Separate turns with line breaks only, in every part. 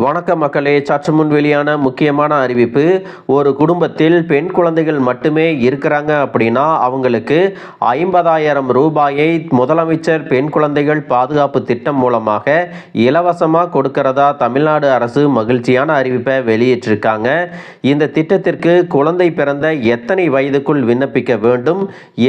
வணக்கம் மக்களே, சற்று முன் வெளியான முக்கியமான அறிவிப்பு. ஒரு குடும்பத்தில் பெண் குழந்தைகள் மட்டுமே இருக்கிறாங்க அப்படின்னா அவங்களுக்கு 50,000 ரூபாயை முதலமைச்சர் பெண் குழந்தைகள் பாதுகாப்பு திட்டம் மூலமாக இலவசமாக கொடுக்கிறதா தமிழ்நாடு அரசு மகிழ்ச்சியான அறிவிப்பை வெளியிட்டிருக்காங்க. இந்த திட்டத்திற்கு குழந்தை பிறந்த எத்தனை வயதுக்குள் விண்ணப்பிக்க வேண்டும்,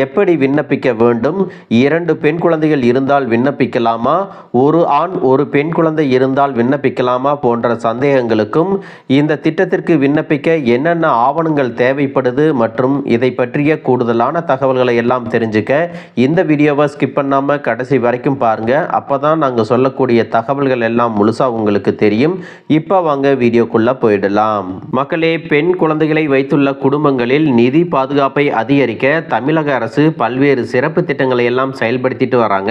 எப்படி விண்ணப்பிக்க வேண்டும், 2 பெண் குழந்தைகள் இருந்தால் விண்ணப்பிக்கலாமா, ஒரு ஆண் ஒரு பெண் குழந்தை இருந்தால் விண்ணப்பிக்கலாமா போன்ற சந்தேகங்களுக்கும் இந்த திட்டத்திற்கு விண்ணப்பிக்க என்னென்ன ஆவணங்கள் தேவைப்படுது மற்றும் இதை பற்றிய கூடுதலான தகவல்களை எல்லாம் தெரிஞ்சுக்க இந்த வீடியோவை ஸ்கிப் பண்ணாம கடைசி வரைக்கும் பாருங்க. அப்பதான் நாங்க சொல்லக்கூடிய தகவல்கள் எல்லாம் முழுசா உங்களுக்கு தெரியும். இப்ப வாங்க வீடியோக்குள்ள போயிடலாம். மக்களே, பெண் குழந்தைகளை வைத்துள்ள குடும்பங்களில் நிதி பாதுகாப்பை அதிகரிக்க தமிழக அரசு பல்வேறு சிறப்பு திட்டங்களை எல்லாம் செயல்படுத்திட்டு வராங்க.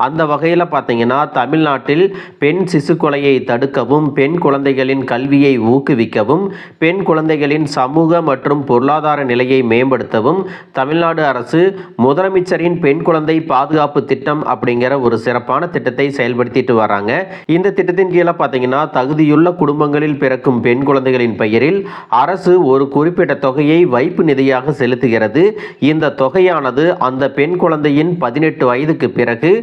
அந்த வகையில் பார்த்தீங்கன்னா தமிழ்நாட்டில் பெண் சிசு கொலையை தடுக்கவும், பெண் குழந்தைகளின் கல்வியை ஊக்குவிக்கவும், பெண் குழந்தைகளின் சமூக மற்றும் பொருளாதார நிலையை மேம்படுத்தவும் தமிழ்நாடு அரசு முதலமைச்சரின் பெண் குழந்தை பாதுகாப்பு திட்டம் அப்படிங்கிற ஒரு சிறப்பான திட்டத்தை செயல்படுத்திட்டு வராங்க. இந்த திட்டத்தின் கீழே பார்த்தீங்கன்னா தகுதியுள்ள குடும்பங்களில் பிறக்கும் பெண் குழந்தைகளின் பெயரில் அரசு ஒரு குறிப்பிட்ட தொகையை வைப்பு நிதியாக செலுத்துகிறது. இந்த தொகையானது அந்த பெண் குழந்தையின் 18 வயதுக்கு பிறகு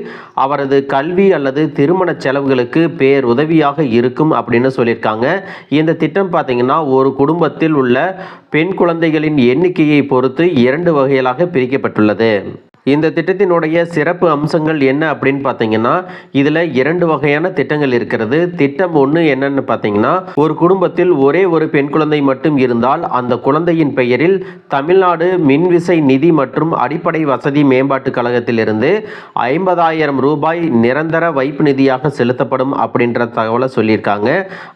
அவரது கல்வி அல்லது திருமண செலவுகளுக்கு பேருதவியாக இருக்கும் அப்படின்னு சொல்லியிருக்காங்க. இந்த திட்டம் பார்த்தீங்கன்னா ஒரு குடும்பத்தில் உள்ள பெண் குழந்தைகளின் எண்ணிக்கையை பொறுத்து 2 வகைகளாக பிரிக்கப்பட்டுள்ளது. இந்த திட்டத்தினுடைய சிறப்பு அம்சங்கள் என்ன அப்படின்னு பார்த்தீங்கன்னா இதில் 2 வகையான திட்டங்கள் இருக்கிறது. திட்டம் 1 என்னன்னு பார்த்தீங்கன்னா ஒரு குடும்பத்தில் ஒரே ஒரு பெண் குழந்தை மட்டும் இருந்தால் அந்த குழந்தையின் பெயரில் தமிழ்நாடு மின்விசை நிதி மற்றும் அடிப்படை வசதி மேம்பாட்டு கழகத்திலிருந்து 50,000 ரூபாய் நிரந்தர வைப்பு நிதியாக செலுத்தப்படும் அப்படின்ற தகவலை சொல்லியிருக்காங்க.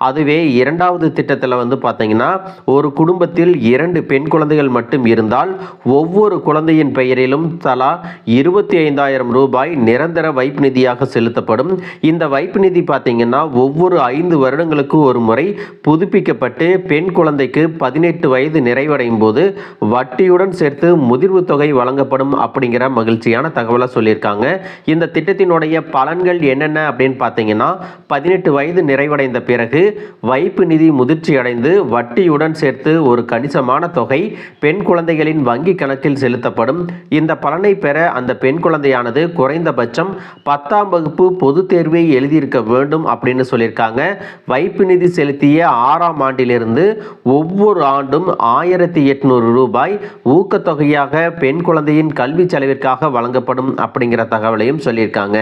அதுவே 2வது திட்டத்தில் பார்த்தீங்கன்னா ஒரு குடும்பத்தில் 2 பெண் குழந்தைகள் மட்டும் இருந்தால் ஒவ்வொரு குழந்தையின் பெயரிலும் தலா 25,000 ரூபாய் நிரந்தர வைப்பு நிதியாக செலுத்தப்படும். இந்த வைப்பு நிதி பார்த்தீங்கன்னா ஒவ்வொரு 5 வருடங்களுக்கு ஒரு முறை புதுப்பிக்கப்பட்டு பெண் குழந்தைக்கு 18 வயது நிறைவடையும் போது வட்டியுடன் சேர்த்து முதிர்வு தொகை வழங்கப்படும் அப்படிங்கிற மகிழ்ச்சியான தகவலை சொல்லியிருக்காங்க. இந்த திட்டத்தினுடைய பலன்கள் என்னென்ன அப்படின்னு பார்த்தீங்கன்னா 18 வயது நிறைவடைந்த பிறகு வைப்பு நிதி முதிர்ச்சி அடைந்து வட்டியுடன் சேர்த்து ஒரு கணிசமான தொகை பெண் குழந்தைகளின் வங்கி கணக்கில் செலுத்தப்படும். இந்த பலனை பெற அந்த பெண் குழந்தையானது குறைந்தபட்சம் 10ஆம் வகுப்பு பொதுத் தேர்வை எழுதியிருக்க வேண்டும் அப்படின்னு சொல்லியிருக்காங்க. வைப்பு நிதி செலுத்திய 6ஆம் ஆண்டிலிருந்து ஒவ்வொரு ஆண்டும் 1,800 ரூபாய் ஊக்கத்தொகையாக பெண் குழந்தையின் கல்வி செலவிற்காக வழங்கப்படும் அப்படிங்கிற தகவலையும் சொல்லியிருக்காங்க.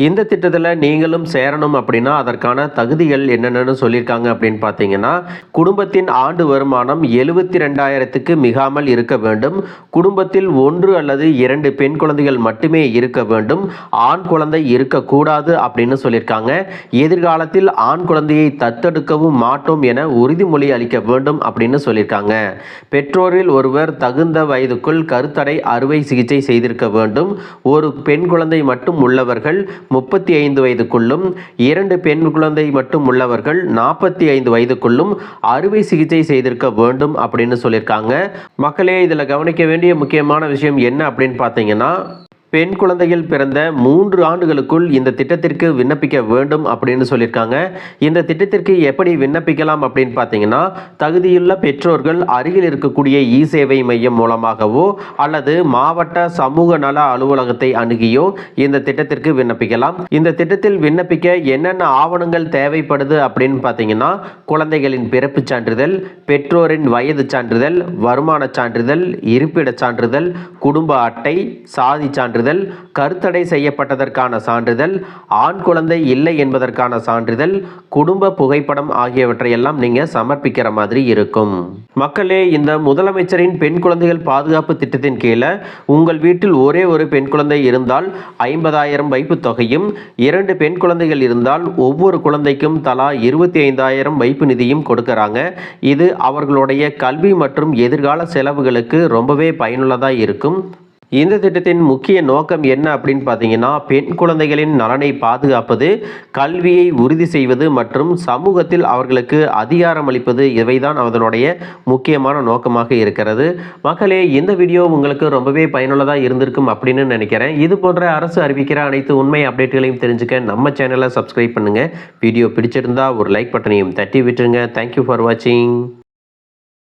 இந்த திட்டத்தில் நீங்களும் சேரணும் அப்படின்னா அதற்கான தகுதிகள் என்னென்னு சொல்லியிருக்காங்க அப்படின்னு பார்த்தீங்கன்னா குடும்பத்தின் ஆண்டு வருமானம் 72,000க்கு மிகாமல் இருக்க வேண்டும். குடும்பத்தில் 1 அல்லது 2 பெண் குழந்தைகள் மட்டுமே இருக்க வேண்டும். ஆண் குழந்தை இருக்கக்கூடாது அப்படின்னு சொல்லியிருக்காங்க. எதிர்காலத்தில் ஆண் குழந்தையை தத்தெடுக்கவும் மாட்டோம் என உறுதிமொழி அளிக்க வேண்டும் அப்படின்னு சொல்லியிருக்காங்க. பெற்றோரில் ஒருவர் தகுந்த வயதுக்குள் கருத்தடை அறுவை சிகிச்சை செய்திருக்க வேண்டும். ஒரு பெண் குழந்தை மட்டும் உள்ளவர்கள் 35 வயதுக்குள்ளும், 2 பெண் குழந்தை மட்டும் உள்ளவர்கள் 45 வயதுக்குள்ளும் அறுவை சிகிச்சை செய்திருக்க வேண்டும் அப்படின்னு சொல்லியிருக்காங்க. மக்களே, இதில் கவனிக்க வேண்டிய முக்கியமான விஷயம் என்ன அப்படின்னு பார்த்தீங்கன்னா பெண் குழந்தைகள் பிறந்த 3 ஆண்டுகளுக்குள் இந்த திட்டத்திற்கு விண்ணப்பிக்க வேண்டும் அப்படின்னு சொல்லியிருக்காங்க. இந்த திட்டத்திற்கு எப்படி விண்ணப்பிக்கலாம் அப்படின்னு பார்த்தீங்கன்னா தகுதியுள்ள பெற்றோர்கள் அருகில் இருக்கக்கூடிய இ சேவை மையம் மூலமாகவோ அல்லது மாவட்ட சமூக நல அலுவலகத்தை அணுகியோ இந்த திட்டத்திற்கு விண்ணப்பிக்கலாம். இந்த திட்டத்தில் விண்ணப்பிக்க என்னென்ன ஆவணங்கள் தேவைப்படுது அப்படின்னு பார்த்தீங்கன்னா குழந்தைகளின் பிறப்பு சான்றிதழ், பெற்றோரின் வயது சான்றிதழ், வருமான சான்றிதழ், இருப்பிட சான்றிதழ், குடும்ப அட்டை, சாதி சான்றிதழ், கருத்தடை செய்யப்பட்டதற்கான சான்றிதழ், ஆண் குழந்தை இல்லை என்பதற்கான சான்றிதழ், குடும்ப புகைப்படம் ஆகியவற்றை எல்லாம் நீங்க சமர்ப்பிக்கிற மாதிரி இருக்கும். மக்களே, இந்த முதலமைச்சரின் பெண் குழந்தைகள் பாதுகாப்பு திட்டத்தின் கீழே உங்கள் வீட்டில் ஒரே ஒரு பெண் குழந்தை இருந்தால் 50,000 வைப்பு தொகையும், 2 பெண் குழந்தைகள் இருந்தால் ஒவ்வொரு குழந்தைக்கும் தலா 25,000 வைப்பு நிதியும் கொடுக்கறாங்க. இது அவர்களுடைய கல்வி மற்றும் எதிர்கால செலவுகளுக்கு ரொம்பவே பயனுள்ளதாக இருக்கும். இந்த திட்டத்தின் முக்கிய நோக்கம் என்ன அப்படின்னு பார்த்தீங்கன்னா, பெண் குழந்தைகளின் நலனை பாதுகாப்பது, கல்வியை உறுதி செய்வது மற்றும் சமூகத்தில் அவர்களுக்கு அதிகாரம் அளிப்பது, இவைதான் அதனுடைய முக்கியமான நோக்கமாக இருக்கிறது. மக்களே, இந்த வீடியோ உங்களுக்கு ரொம்பவே பயனுள்ளதாக இருந்திருக்கும் அப்படின்னு நினைக்கிறேன். இது போன்ற அரசு அறிவிக்கிற அனைத்து உண்மை அப்டேட்டுகளையும் தெரிஞ்சுக்க நம்ம சேனலை சப்ஸ்கிரைப் பண்ணுங்கள். வீடியோ பிடிச்சிருந்தா ஒரு லைக் பட்டனையும் தட்டி விட்டுருங்க. தேங்க்யூ ஃபார் வாட்சிங்.